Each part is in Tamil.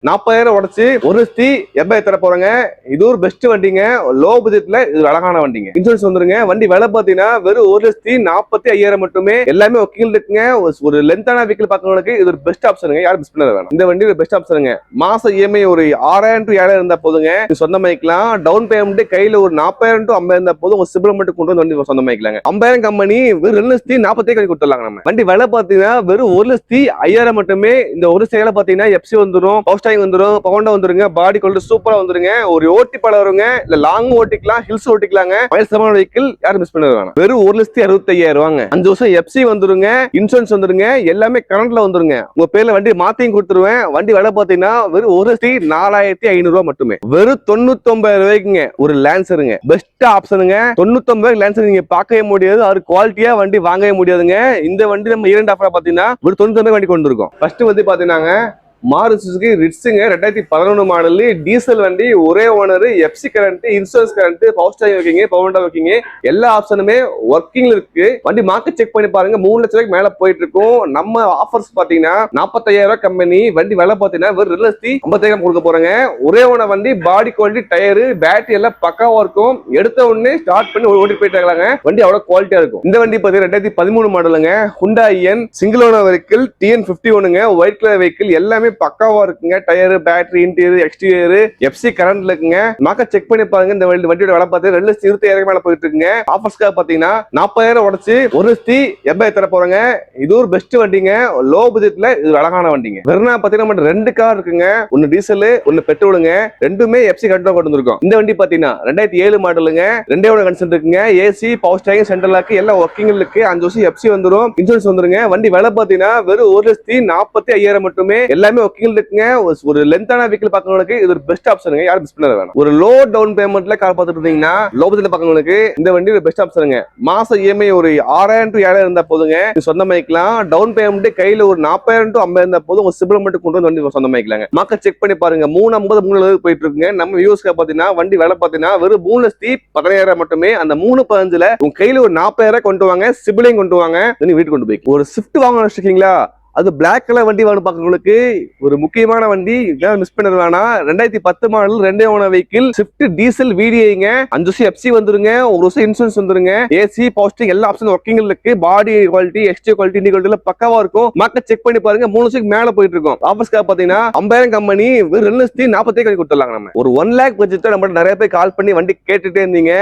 40,000 உடச்சு 1,80,000 தர போறங்க. இது ஒரு பெஸ்ட் வண்டிங்க. லோ பட்ஜெட்ல இது அழகான வண்டிங்க. இன்சூரன்ஸ் வந்துருங்க. வண்டி விலை பாத்தீங்கன்னா வெறும் 1,45,000 மட்டுமே. எல்லாமே ஒர்க்கிங் இருக்குங்க. ஒரு லென்த்தான வெஹிக்கிள் பார்க்கறவங்களுக்கு இது ஒரு பெஸ்ட் ஆப்ஷனுங்க. யாரும் மிஸ் பண்ண வேணாம். இந்த வண்டி ஒரு பெஸ்ட் ஆப்ஷனுங்க. மாச இஎம்ஐ ஒரு 6,000 to 7,000 இருந்தா போதுங்க. சொந்தமாக்கலாம். டவுன் பேமெண்ட் கையில ஒரு 40,000 to 50,000 இருந்தா போதும். ஒரு சிபில் மட்டும் கொண்டு வந்து வண்டி சொந்தமாக்கலாங்க. 50,000 கம்பெனி வெறும் 2,40,000 கொடுத்துடலாங்க. நம்ம வண்டி விலை பாத்தீங்கன்னா வெறும் 1,05,000 மட்டுமே. இந்த ஒரு சேலை பாத்தீங்கன்னா எப்சி வந்துரும், பவர் ஸ்டாரிங் வந்துரும், பவண்டா வந்துருங்க, பாடி கொல்டு சூப்பரா வந்துருங்க. ஒரு ஓட்டி பழவருங்க, இல்ல லாங் ஓட்டிக்கலாம், ஹில்ஸ் ஓட்டிக்கலாங்க. வயசமான வெஹிக்கிள் யாரும் மிஸ் பண்ண வேணாம். வெறும் 1,65,000 ரூபாங்க. 5 வருஷம் எப்சி வந்துருங்க, இன்சூரன்ஸ் வந்துருங்க, எல்லாமே கரண்ட்ல வந்துருங்க. உங்க பேர்ல வண்டி மாத்தியும் கொடுத்துருவேன். வண்டி விலை பாத்தீங்கன்னா வெறும் 1,04,500 ரூபாய் மட்டுமே. வெறும் 99,000 ரூபாய்க்குங்க ஒரு லான்சருங்க. பெஸ்ட் ஆப்ஷனுங்க. 99,000 லான்சர் நீங்க பார்க்கவே முடியாது. அது குவாலிட்டியா வண்டி வாங்கவே முடியாதுங்க. இந்த வண்டி நம்ம இரண்டு ஆஃபரா பாத்தீங்கன்னா ஒரு 99,000 வண்டி கொண்டு இருக்கோம். ஃபர்ஸ்ட் வந்து பாத்தீங்கன்னா மாருதி சுசுகி ரிட்ஸுங்க 2011 மாடல் டீசல் வண்டி, ஒரே owner, FC current, insurance current, power steering வைக்கிங்க, பவர் வைக்கிங்க, எல்லா ஆப்ஷனுமே ஒர்க்கிங்ல இருக்கு. வண்டி மார்க்கெட் செக் பண்ணி பாருங்க. 3 லட்சம் ரூபாய்க்கு மேல போயிட்டு இருக்கும். நம்ம ஆஃபர்ஸ் பாத்தீங்கன்னா 45,000 ரூபாய் கம்பெனி. வண்டி விலை பாத்தீங்கன்னா வெறும் 2,50,000 கொடுக்க போறேங்க. ஒரே ஓனர் வண்டி, பாடி குவாலிட்டி, டயரு, பேட்டரி எல்லாம் பக்காவா இருக்கும். எடுத்த உடனே ஸ்டார்ட் பண்ணி ஓட்டி போயிட்டு இருக்காங்க. வண்டி அவ்வளவு குவாலிட்டியா இருக்கும். இந்த வண்டி பாத்தீங்கன்னா 2013 மாடலுங்க. Hyundai Ion single owner vehicle, TN51ங்க, ஒயிட் கலர் வெஹிக்கிள், எல்லாமே பக்காவா இருக்குங்க. Tyre, battery, interior, exterior, FC கரண்ட்ல இருக்குங்க. மார்க்கெட் செக் பண்ணி பாருங்க. இந்த வண்டியோட விலை பார்த்து 2,25,000 மேல போயிட்டு இருக்குங்க. ஆஃபர்ஸ்க்காக பாத்தீங்கன்னா 40,000 உடச்சு 1,80,000 தர போறங்க. இது ஒரு பெஸ்ட் வண்டிங்க. லோ பட்ஜெட்ல இது அழகான வண்டிங்க. வெறும் பாத்தீங்கன்னா 2 கார் இருக்குங்க. ஒன்னு டீசல், ஒன்னு பெட்ரோலுங்க. ரெண்டுமே எஃப்சி கரண்ட் கொண்டு வந்திருக்கோம். இந்த வண்டி பாத்தீங்கன்னா 2007 மாடலுங்க. ரெண்டே ஓட கன்சென்ட் இருக்குங்க. AC, power steering, central lock எல்லாம் ஒர்க்கிங் இருக்கு. 5 வருஷம் எஃப்சி வந்துரும், இன்சூரன்ஸ் வந்துருங்க. வண்டி விலை பாத்தீங்கன்னா வெறும் 1,45,000 மட்டுமே. எல்லாமே இருக்குங்க. ஒரு லென்த்தான வெஹிக்கிள் பார்க்கறவங்களுக்கு இது ஒரு பெஸ்ட் ஆப்ஷனுங்க. யாரும் மிஸ் பண்ண வேணாம். ஒரு லோ டவுன் பேமெண்ட்ல கார் பார்த்துட்டு இருந்தீங்கன்னா லோ பட்ஜெட்ல பார்க்கறவங்களுக்கு இந்த வண்டி ஒரு பெஸ்ட் ஆப்ஷனுங்க. மாச இஎம்ஐ ஒரு 6,000 to 7,000 இருந்தா போதுங்க. சொந்தமாக்கலாம். டவுன் பேமெண்ட் கையில ஒரு 40,000 to 50,000 இருந்தா போதும். ஒரு சிபில் மட்டும் கொண்டு வந்து வண்டி சொந்தமாக்கலாங்க. மார்க்கெட் செக் பண்ணி பாருங்க. 350, 370 போயிட்டு இருக்குங்க. நம்ம வியூஸ்க்கு பாத்தீங்கன்னா வண்டி விலை பாத்தீங்கன்னா வெறும் 3,10,000 மட்டுமே. அந்த 3,15ல உங்க கையில ஒரு 40,000 கொண்டு வாங்க, சிபிலையும் கொண்டு வாங்க, வீட்டுக்கு கொண்டு போய் ஒரு ஸ்விஃப்ட் வாங்க வச்சிருக்கீங்களா, அது பிளாக் கலர் வண்டி வாங்க பாக்குறவங்களுக்கு ஒரு முக்கியமான வண்டி. மிஸ் பண்ணது வேணாம். 2010 மாடல், ரெண்டே ஓனர் வெஹிக்கிள், ஸ்விஃப்ட் டீசல் VDIங்க. 5 வருஷம் எஃப்சி வந்துருங்க, 1 வருஷம் இன்சூரன்ஸ் வந்துருங்க, ஏசி, பவர் ஸ்டாரிங் எல்லா ஆப்ஷன் ஒர்க்கிங் இருக்கு. பாடி குவாலிட்டி, எக்ஸ்டி குவாலிட்டி, இண்டி குவாலிட்டி பக்காவா இருக்கும். மார்க்கெட் செக் பண்ணி பாருங்க. 3 வருஷத்துக்கு மேல போயிட்டு இருக்கும். ஆஃபர்ஸ்க்காக பாத்தீங்கன்னா 50,000 கம்பெனி 2,40,000 கொடுத்துடலாங்க. நம்ம ஒரு 1 lakh பட்ஜெட் நம்ம நிறைய பேர் கால் பண்ணி வண்டி கேட்டுட்டே இருந்தீங்க.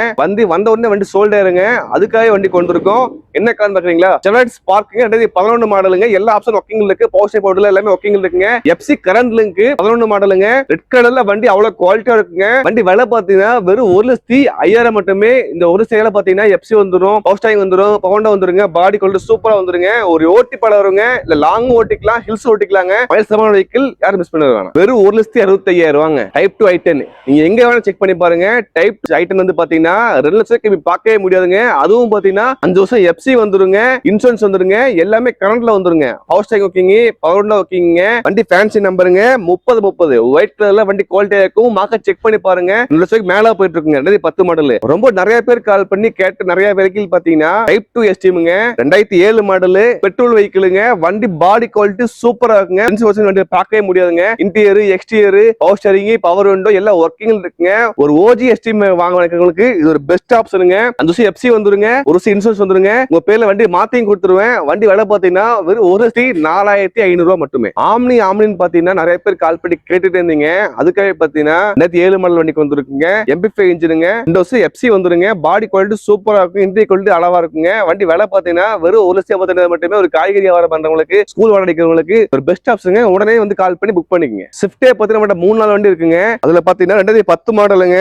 வந்த உடனே வண்டி சோல்ட் ஆயிருங்க. அதுக்காக வண்டி கொண்டு இருக்கோம். என்ன காரணம் பாக்குறீங்களா? Chevrolet Spark 2011 மாடலுங்க. எல்லா ஆப்ஷன் ஒர்க்கிங் இருக்கு. பவர் ஸ்டாரிங் பவர்ல எல்லாமே ஒர்க்கிங் இருக்குங்க. எஃப்சி கரண்ட் லிங்க் 11 மாடலுங்க. ரெட் கலர்ல வண்டி அவ்வளவு குவாலிட்டியா இருக்குங்க. வண்டி விலை பாத்தீங்கன்னா வெறும் 1,05,000 மட்டுமே. இந்த ஒரு சேலை பாத்தீங்கன்னா எஃப்சி வந்துரும், பவர் ஸ்டாரிங் வந்துரும், பவண்டா வந்துருங்க, பாடி கொல்டு சூப்பரா வந்துருங்க. ஒரு ஓட்டி பழவருங்க, இல்ல லாங் ஓட்டிக்கலாம், ஹில்ஸ் ஓட்டிக்கலாங்க. வயசமான வெஹிக்கிள் யாரும் மிஸ் பண்ண வேணாம். வெறும் 1,65,000 ரூபாங்க. டைப் 2 i10 நீங்க எங்க வேணா செக் பண்ணி பாருங்க. டைப் 2 i10 வந்து பாத்தீங்கன்னா 2 லட்சம் பார்க்கவே முடியாதுங்க. அதுவும் பாத்தீங்கன்னா 5 வருஷம் எஃப்சி வந்துருங்க, இன்சூரன்ஸ் வந்துருங்க, எல்லாமே கரண்ட்ல வந்துருங்க. பவர் ஸ்டாரிங் ஓகேங்க, பவர்ல ஓகேங்க. வண்டி ஃபேன்சி நம்பருங்க 3030 ஒயிட் கலர்ல வண்டி குவாலிட்டியா இருக்கும். மார்க்கெட் செக் பண்ணி பாருங்க. 2 லட்சம் மேல போயிட்டு இருக்குங்க. 2010 மாடல். ரொம்ப நிறைய பேர் கால் பண்ணி கேட்டு நிறைய வெஹிக்கிள் பாத்தீங்கன்னா டைப் 2 எஸ்டிமுங்க. 2007 model petrol வெஹிக்கிளுங்க. வண்டி பாடி குவாலிட்டி சூப்பரா இருக்குங்க. இன்சூரன்ஸ் வண்டி பார்க்கவே முடியாதுங்க. Interior, exterior, power starting, power window எல்லாம் ஒர்க்கிங் இருக்குங்க. ஒரு ஓஜி எஸ்டிம் வாங்குறவங்களுக்கு இது ஒரு பெஸ்ட் ஆப்ஷனுங்க. 5 வருஷம் எஃப்சி வந்துருங்க, ஒரு வருஷம் இன்சூரன்ஸ் வந்துருங்க. உங்க பேர்ல வண்டி மாத்தியும் கொடுத்துருவேன். வண்டி விலை பாத்தீங்கன்னா வெறும் 1,04,500 ரூபாய் மட்டுமே. ஆம்னின்னு பாத்தீங்கன்னா நிறைய பேர் கால் பண்ணி கேட்டுட்டு இருந்தீங்க. அதுக்காக பாத்தீங்கன்னா 2007 மாடல் வண்டிக்கு வந்துருக்குங்க. MP5 இன்ஜினுங்க. 2 வருஷம் எஃப்சி வந்துருங்க. பாடி குவாலிட்டி சூப்பரா இருக்கும். இன்டீரியர் குவாலிட்டி அளவா இருக்குங்க. வண்டி விலை பாத்தீங்கன்னா வெறும் 1,50,000 மட்டுமே. ஒரு காய்கறி வியாபாரம் பண்றவங்களுக்கு, ஸ்கூல் வாடகைக்கிறவங்களுக்கு ஒரு பெஸ்ட் ஆப்ஷனுங்க. உடனே வந்து கால் பண்ணி புக் பண்ணிக்கங்க. ஸ்விஃப்டே பாத்தீங்கன்னா 3-4 வண்டி இருக்குங்க. அதுல பாத்தீங்கன்னா 2010 மாடலுங்க.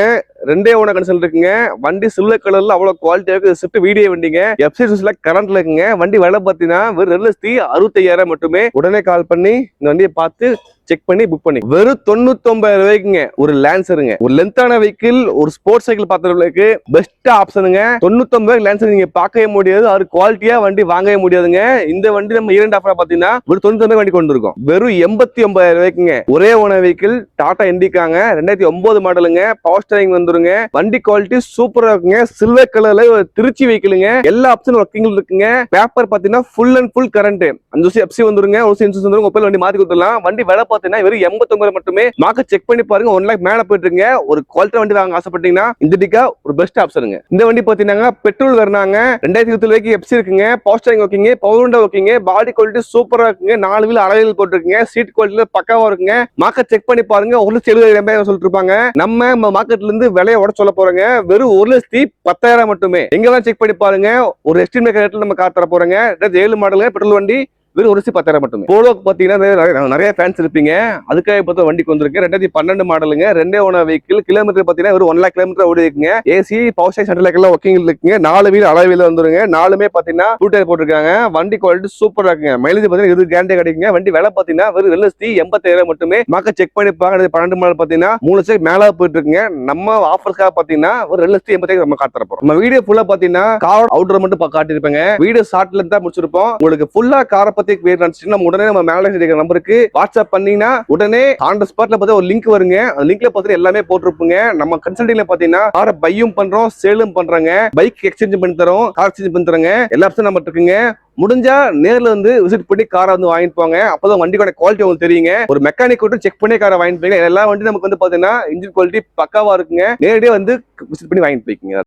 ரெண்டே ஓனர் கன்சல் இருக்குங்க. வண்டி சில்வர் கலர்ல அவ்வளவு குவாலிட்டியா இருக்கு. ஸ்விஃப்ட் VDI வண்டிங்க. எஃப்சி கரண்ட்ல இருக்குங்க. வண்டி விலை பாத்தீங்கன்னா வெறும் 2,65,000 மட்டுமே. உடனே கால் பண்ணி இந்த வண்டியை பார்த்து செக் பண்ணி புக் பண்ணி வெறும் 99,000 ரூபாய்க்குங்க ஒரு லான்சருங்க. ஒரு லென்த்தான வெஹிக்கிள், ஒரு ஸ்போர்ட்ஸ் சைக்கிள் பாத்துறவங்களுக்கு பெஸ்ட் ஆப்ஷனுங்க. 99,000 லான்சர் நீங்க பார்க்கவே முடியாது. அது குவாலிட்டியா வண்டி வாங்கவே முடியாதுங்க. இந்த வண்டி நம்ம இரண்டு ஆஃபரா பாத்தீங்கன்னா ஒரு 99,000 வண்டி கொண்டு இருக்கோம். வெறும் 89,000 ரூபாய்க்குங்க ஒரே ஓனர் வெஹிக்கிள். டாடா இண்டிகாங்க. 2009 மாடலுங்க. பவர் ஸ்டாரிங் வந்துருங்க. வண்டி குவாலிட்டி சூப்பரா இருக்குங்க. சில்வர் கலர்ல திருச்சி வெஹிக்கிளுங்க. எல்லா ஆப்ஷன் ஒர்க்கிங் இருக்குங்க. பேப்பர் பாத்தீங்கன்னா ஃபுல் அண்ட் ஃபுல் கரண்ட். 5 வருஷம் எஃப்சி வந்துருங்க, ஒரு வருஷம் இன்சூரன்ஸ் வந்துருங்க. உங்க பேர்ல வண்டி மாத்தி கொடுத்துடலாம். வண்டி விலை பாத்தீங்கன்னா வெறும் 89 மட்டுமே. மார்க்கெட் செக் பண்ணி பாருங்க, 1 லேக் மேல போயிட்டு இருக்குங்க. ஒரு குவாலிட்டி வண்டி வாங்க ஆசைப்பட்டீங்கன்னா இண்டிகா ஒரு பெஸ்ட் ஆப்ஷனுங்க. இந்த வண்டி பாத்தீங்கன்னா பெட்ரோல் வரனாங்க, 2020 வரைக்கும் எப்சி இருக்குங்க, பவர் ஸ்டீரிங் ஓகேங்க, பவர் விண்டோ ஓகேங்க, பாடி குவாலிட்டி சூப்பரா இருக்குங்க, 4 வீல் அலைவீல் போட்டுருக்குங்க, சீட் குவாலிட்டி பக்காவா இருக்குங்க. மார்க்கெட் செக் பண்ணி பாருங்க, 1,70,000 சொல்லிட்டு இருப்பாங்க. நம்ம மார்க்கெட்ல இருந்து விலையை உட சொல்ல போறோங்க, வெறும் 1,10,000 மட்டுமே. எங்கெல்லாம் செக் பண்ணி பாருங்க, ஒரு எஸ்டிமேட் ரேட்ல நம்ம கார் தர போறோங்க. 7 மாடலுங்க, பெட்ரோல் வண்டி, வெறும் 1,10,000 மட்டுமே. போலோக்கு பாத்தீங்கன்னா நிறைய ஃபேன்ஸ் இருப்பீங்க, அதுக்காக பார்த்து வண்டிக்கு வந்திருக்கு. 2012 மாடலுங்க, 2 ஓனர் வெஹிக்கிள். கிலோமீட்டர் பாத்தீங்கன்னா ஒரு 1 லேக் கிலோமீட்டர் ஓடி இருக்குங்க. AC power steering central lock எல்லாம் ஒர்க்கிங் இருக்குங்க. 4 வீல் அலாய் வீல் வந்துருங்க. 4மே பாத்தீங்கன்னா டூ டயர் போட்டுருக்காங்க. வண்டி குவாலிட்டி சூப்பரா இருக்குங்க. மைலேஜ் பாத்தீங்கன்னா இது கேரண்டி கிடைக்குங்க. வண்டி விலை பாத்தீங்கன்னா வெறும் 2,80,000 மட்டுமே. மார்க்கெட் செக் பண்ணி பாருங்க. 12 மாடல் பாத்தீங்கன்னா 3 லட்சம் மேல போயிட்டு இருக்குங்க. நம்ம ஆஃபர்ஸ்க்காக பாத்தீங்கன்னா ஒரு 2,80,000 நம்ம காட்ட போறோம். நம்ம வீடியோ ஃபுல்லா பாத்தீங்கன்னா கார் அவுட்டர் மட்டும் காட்டியிருப்பேங்க. வீடியோ ஷார்ட்ல தான் முடிச்சிருப்போம். உங்களுக்கு ஃபுல்லா காரை பத்தி உடனே நம்ம மேல நம்பருக்கு வாட்ஸ்அப் பண்ணீங்கன்னா உடனே ஆன் தி ஸ்பாட்ல பார்த்தா ஒரு லிங்க் வருங்க. அந்த லிங்க்ல பார்த்தீங்கன்னா எல்லாமே போட்டுருப்புங்க. நம்ம கன்சல்டிங்ல பார்த்தீங்கன்னா காரை பையும் பண்றோம், சேலும் பண்றாங்க, பைக் எக்ஸ்சேஞ்ச் பண்ணி தரோம், கார் எக்ஸ்சேஞ்ச் பண்ணி தரோங்க. எல்லா ஆப்ஷனும் நம்ம இருக்குங்க. முடிஞ்சா நேர்ல வந்து விசிட் பண்ணி காரை வந்து வாங்கிட்டு போங்க. அப்பதான் வண்டியோட குவாலிட்டி உங்களுக்கு தெரியுங்க. ஒரு மெக்கானிக் கூட செக் பண்ணி காரை வாங்கிட்டு போங்க. எல்லா வண்டி நமக்கு வந்து பாத்தீங்கன்னா இன்ஜின் குவாலிட்டி பக்காவா இருக்குங்க. நேரடியா வந்து விசிட் பண்ணி வாங்கிட்டு போய்க்குங்க.